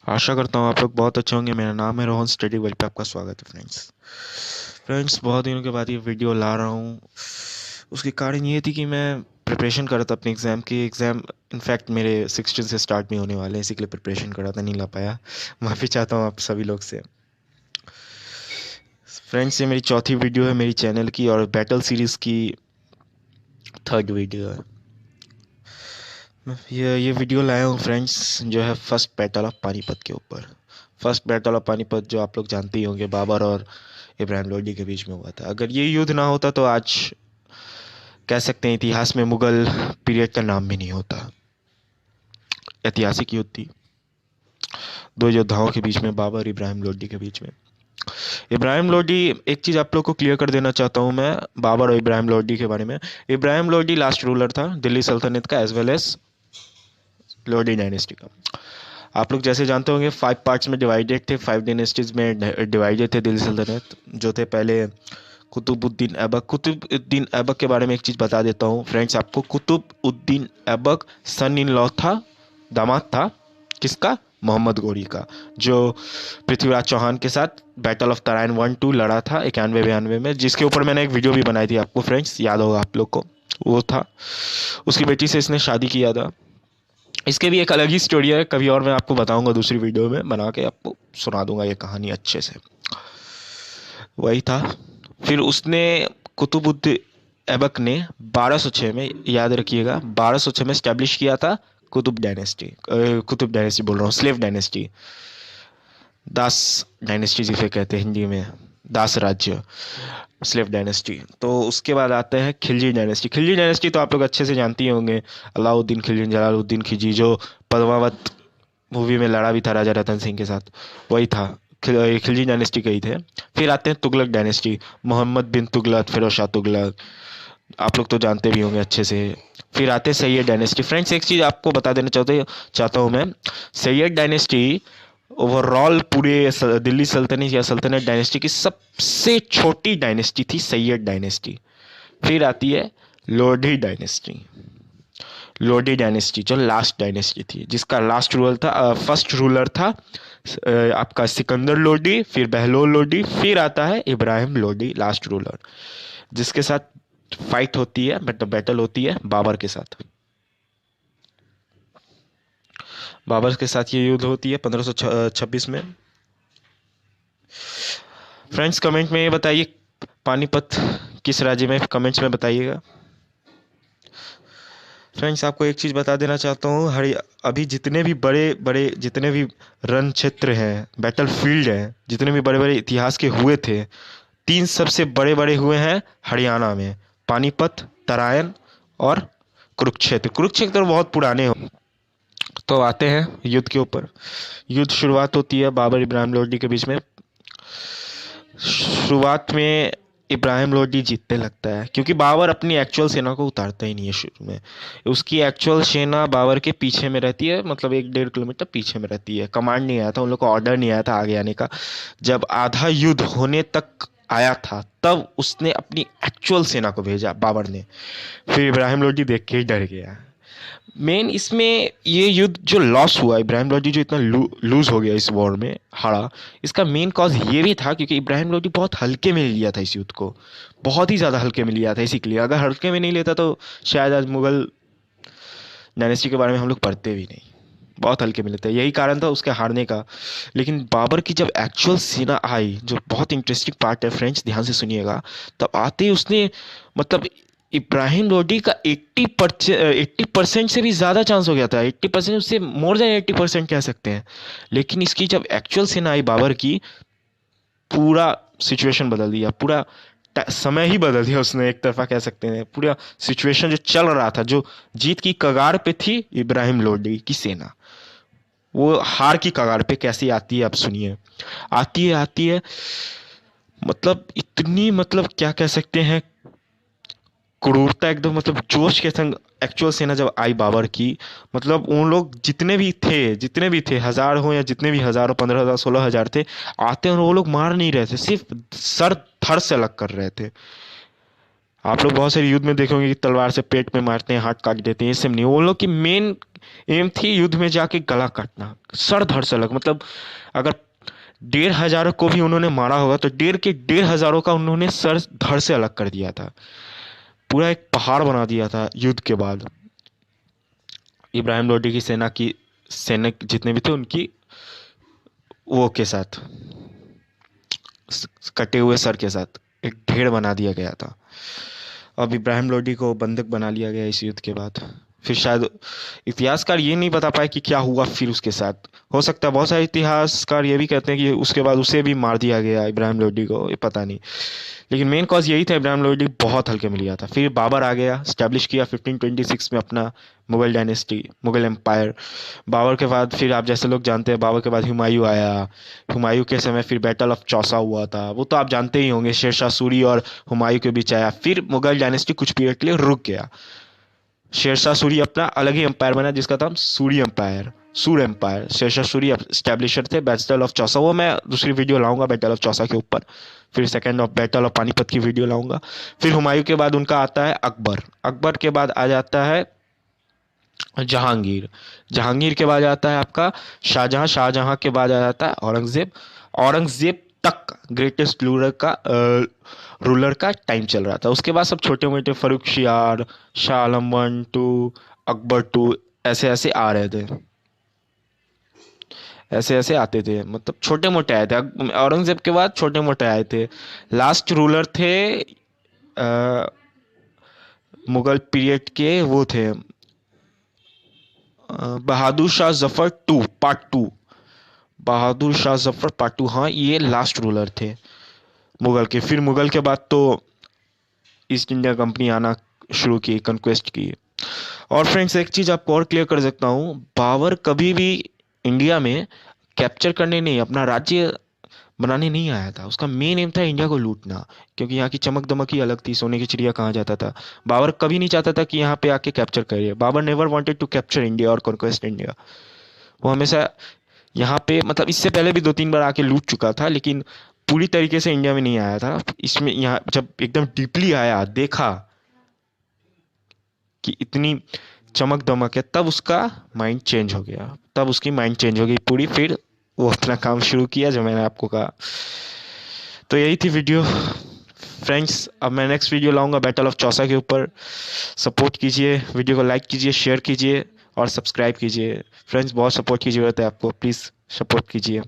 आशा करता हूँ आप लोग बहुत अच्छे होंगे। मेरा नाम है रोहन, स्टडी वर्ल्ड पे आपका स्वागत है फ्रेंड्स। बहुत दिनों के बाद ये वीडियो ला रहा हूँ। उसकी कारण ये थी कि मैं प्रिपरेशन कर रहा था अपने एग्ज़ाम की। एग्ज़ाम इनफैक्ट मेरे 16 से स्टार्ट नहीं होने वाले हैं, इसी के लिए प्रिपरेशन कर रहा था, नहीं ला पाया। माफ़ी चाहता हूँ आप सभी लोग से। फ्रेंड्स, ये मेरी चौथी वीडियो है मेरी चैनल की और बैटल सीरीज़ की थर्ड वीडियो है। ये वीडियो लाया हूँ फ्रेंड्स, जो है फर्स्ट बैटल ऑफ पानीपत के ऊपर। फर्स्ट बैटल ऑफ पानीपत जो आप लोग जानते ही होंगे, बाबर और इब्राहिम लोदी के बीच में हुआ था। अगर ये युद्ध ना होता तो आज कह सकते हैं इतिहास में मुगल पीरियड का नाम भी नहीं होता। ऐतिहासिक युद्ध थी दो योद्धाओं के बीच में, बाबर इब्राहिम लोदी के बीच में। इब्राहिम लोदी, एक चीज़ आप लोग को क्लियर कर देना चाहता हूँ मैं बाबर और इब्राहिम लोदी के बारे में। इब्राहिम लोदी लास्ट रूलर था दिल्ली सल्तनत का, as well as Lodi dynasty का। आप लोग जैसे जानते होंगे 5 पार्ट्स में डिवाइडेड थे, 5 डायनेस्टीज में डिवाइडेड थे दिल्ली सल्तनत, जो थे पहले कुतुबुद्दीन ऐबक। कुतुबुद्दीन ऐबक के बारे में एक चीज़ बता देता हूँ फ्रेंड्स आपको। कुतुबुद्दीन ऐबक सन इन लॉ था, दामाद था किसका? मोहम्मद गोरी का, जो पृथ्वीराज चौहान के साथ बैटल ऑफ तराइन 1-2 लड़ा था 91-92 में, जिसके ऊपर मैंने एक वीडियो भी बनाई थी, आपको फ्रेंड्स याद होगा आप लोग को। वो था, उसकी बेटी से इसने शादी किया था। इसके भी एक अलग ही स्टोरी है, कभी और मैं आपको बताऊंगा, दूसरी वीडियो में बना के आपको सुना दूंगा ये कहानी अच्छे से। वही था। फिर उसने कुतुबुद्दीन ऐबक ने 1206 में, याद रखिएगा 1206 में स्टैब्लिश किया था कुतुब डायनेस्टी। कुतुब डायनेस्टी बोल रहा हूँ, स्लेव डायनेस्टी, दास डायनेस्टी जिसे कहते हैं हिंदी में, दास राज्य, स्लेव डायनेस्टी। तो उसके बाद आते हैं खिलजी डायनेस्टी। खिलजी डायनेस्टी तो आप लोग अच्छे से जानती होंगे, अलाउद्दीन खिलजी, जलालुद्दीन खिलजी, जो पद्मावत मूवी में लड़ा भी था राजा रतन सिंह के साथ, वही था। खिलजी डायनेस्टी के ही थे। फिर आते हैं तुगलक डायनेस्टी, मोहम्मद बिन तुगलक, फिरोज शाह तुगलक, आप लोग तो जानते भी होंगे अच्छे से। फिर आते हैं सैयद डायनेस्टी। फ्रेंड्स, एक चीज़ आपको बता देना चाहता हूँ मैं, सैयद डायनेस्टी ओवरऑल पूरे दिल्ली सल्तनत या सल्तनत डायनेस्टी की सबसे छोटी डायनेस्टी थी, सैयद डायनेस्टी। फिर आती है लोधी डायनेस्टी। लोधी डायनेस्टी जो लास्ट डायनेस्टी थी, जिसका लास्ट रूलर था, फर्स्ट रूलर था आपका सिकंदर लोधी, फिर बहलोल लोधी, फिर आता है इब्राहिम लोधी लास्ट रूलर, जिसके साथ फाइट होती है, मतलब बैटल होती है बाबर के साथ। बाबर के साथ ये युद्ध होती है 1526 में। फ्रेंड्स, कमेंट में ये बताइए पानीपत किस राज्य में, कमेंट्स में बताइएगा। फ्रेंड्स, आपको एक चीज़ बता देना चाहता हूँ, अभी जितने भी बड़े बड़े, जितने भी रण क्षेत्र हैं, बैटल फील्ड हैं, जितने भी बड़े बड़े इतिहास के हुए थे, 3 सबसे बड़े बड़े हुए हैं हरियाणा में, पानीपत, तराइन और कुरुक्षेत्र। कुरुक्षेत्र तो बहुत पुराने हो। तो आते हैं युद्ध के ऊपर। युद्ध शुरुआत होती है बाबर इब्राहिम लोदी के बीच में। शुरुआत में इब्राहिम लोदी जीतने लगता है, क्योंकि बाबर अपनी एक्चुअल सेना को उतारता ही नहीं है शुरू में। उसकी एक्चुअल सेना बाबर के पीछे में रहती है, मतलब 1-1.5 किलोमीटर पीछे में रहती है। कमांड नहीं आया था, उन लोग को ऑर्डर नहीं आया था आगे आने का। जब आधा युद्ध होने तक आया था तब उसने अपनी एक्चुअल सेना को भेजा बाबर ने। फिर इब्राहिम लोदी देख के ही डर गया। मेन इसमें ये युद्ध जो लॉस हुआ, इब्राहिम लोदी जो इतना लूज हो गया इस वॉर में, हारा, इसका मेन कॉज ये भी था क्योंकि इब्राहिम लोदी बहुत हल्के में लिया था इस युद्ध को, बहुत ही ज़्यादा हल्के में लिया था। इसी के लिए अगर हल्के में नहीं लेता तो शायद आज मुगल डायनेस्टी के बारे में हम लोग पढ़ते भी नहीं। बहुत हल्के में लेते हैं, यही कारण था उसके हारने का। लेकिन बाबर की जब एक्चुअल सीना आई, जो बहुत इंटरेस्टिंग पार्ट है फ्रेंड्स, ध्यान से सुनिएगा, तब आते ही उसने, मतलब इब्राहिम लोदी का 80% से भी ज़्यादा चांस हो गया था, 80%, उससे मोर देन 80% कह सकते हैं। लेकिन इसकी जब एक्चुअल सेना आई बाबर की, पूरा सिचुएशन बदल दिया, पूरा समय ही बदल दिया उसने, एक तरफा कह सकते हैं। पूरा सिचुएशन जो चल रहा था, जो जीत की कगार पे थी इब्राहिम लोदी की सेना, वो हार की कगार पे कैसे आती है आप सुनिए। आती है मतलब इतनी, मतलब क्या कह सकते हैं, क्रूरता एकदम, मतलब जोश के संग एक्चुअल सेना जब आई बाबर की, मतलब उन लोग जितने भी थे 1000 हो या जितने भी हज़ारों, 15,000 16,000 थे, आते हैं और वो लोग मार नहीं रहे थे, सिर्फ सर धड़ से अलग कर रहे थे। आप लोग बहुत सारे युद्ध में देखोगे कि तलवार से पेट में मारते हैं, हाथ काट देते हैं, ये सब नहीं। वो लोग की मेन एम थी युद्ध में जाके गला काटना, सर धड़ से अलग। मतलब अगर 1,500 को भी उन्होंने मारा होगा तो 1,500 का उन्होंने सर धड़ से अलग कर दिया था, पूरा एक पहाड़ बना दिया था युद्ध के बाद। इब्राहिम लोडी की सेना की सैनिक जितने भी थे उनकी वो के साथ, कटे हुए सर के साथ एक ढेर बना दिया गया था। अब इब्राहिम लोडी को बंधक बना लिया गया इस युद्ध के बाद। फिर शायद इतिहासकार ये नहीं बता पाए कि क्या हुआ फिर उसके साथ। हो सकता है बहुत सारे इतिहासकार ये भी कहते हैं कि उसके बाद उसे भी मार दिया गया इब्राहिम लोडी को, ये पता नहीं। लेकिन मेन कॉज यही था, इब्राहिम लोडी बहुत हल्के में लिया था। फिर बाबर आ गया, स्टैब्लिश किया 1526 में अपना मुगल डायनेस्टी, मुगल एम्पायर। बाबर के बाद फिर आप जैसे लोग जानते हैं, बाबर के बाद हुमायूं आया। हुमायूं के समय फिर बैटल ऑफ चौसा हुआ था, वो तो आप जानते ही होंगे, शेरशाह सूरी और हुमायूं के बीच आया। फिर मुगल डायनेस्टी कुछ पीरियड के लिए रुक गया। शेरशाह सूरी अपना अलग ही एम्पायर बना जिसका था सूरी एम्पायर, सूर एम्पायर। शेरशाह सूरी स्टैब्लिशर थे। बैटल ऑफ चौसा, वो मैं दूसरी वीडियो लाऊंगा बैटल ऑफ चौसा के ऊपर। फिर second of battle of Panipat की वीडियो लाऊंगा। फिर हुमायूं के बाद उनका आता है अकबर। अकबर के बाद आ जाता है जहांगीर। जहांगीर के बाद आता है आपका शाहजहां। शाहजहां के बाद आ जाता है औरंगजेब। औरंगजेब तक ग्रेटेस्ट रूलर का टाइम चल रहा था। उसके बाद सब छोटे मोटे फर्रुखशियार, शाह आलम 1 2, अकबर 2, ऐसे ऐसे आ रहे थे, ऐसे ऐसे आते थे। मतलब छोटे मोटे आए थे। औरंगजेब के बाद छोटे मोटे आए थे। लास्ट रूलर थे मुगल पीरियड के, वो थे बहादुर शाह जफर 2 पार्ट 2। बहादुर शाह जफर पार्ट 2, हाँ ये लास्ट रूलर थे मुगल के। फिर मुगल के बाद तो ईस्ट इंडिया कंपनी आना शुरू की, कंक्वेस्ट की। और फ्रेंड्स एक चीज़ आपको और क्लियर कर सकता हूँ, बाबर कभी भी इंडिया में कैप्चर करने नहीं, अपना राज्य बनाने नहीं आया था। उसका मेन एम था इंडिया को लूटना, क्योंकि यहाँ की चमक दमक ही अलग थी, सोने की चिड़िया कहा जाता था। बाबर कभी नहीं चाहता था कि यहाँ पे आके कैप्चर करिए। Babur never wanted to capture India और कॉन्क्वेस्ट इंडिया। वो हमेशा यहाँ पे, मतलब इससे पहले भी 2-3 बार आके लूट चुका था, लेकिन पूरी तरीके से इंडिया में नहीं आया था। इसमें यहाँ जब एकदम डीपली आया, देखा कि इतनी चमक दमक है, तब उसका माइंड चेंज हो गया, तब उसकी माइंड चेंज हो गई पूरी। फिर वो अपना काम शुरू किया जो मैंने आपको कहा। तो यही थी वीडियो फ्रेंड्स। अब मैं नेक्स्ट वीडियो लाऊंगा बैटल ऑफ चौसा के ऊपर। सपोर्ट कीजिए, वीडियो को लाइक कीजिए, शेयर कीजिए और सब्सक्राइब कीजिए। फ्रेंड्स बहुत सपोर्ट की ज़रूरत है आपको, प्लीज़ सपोर्ट कीजिए।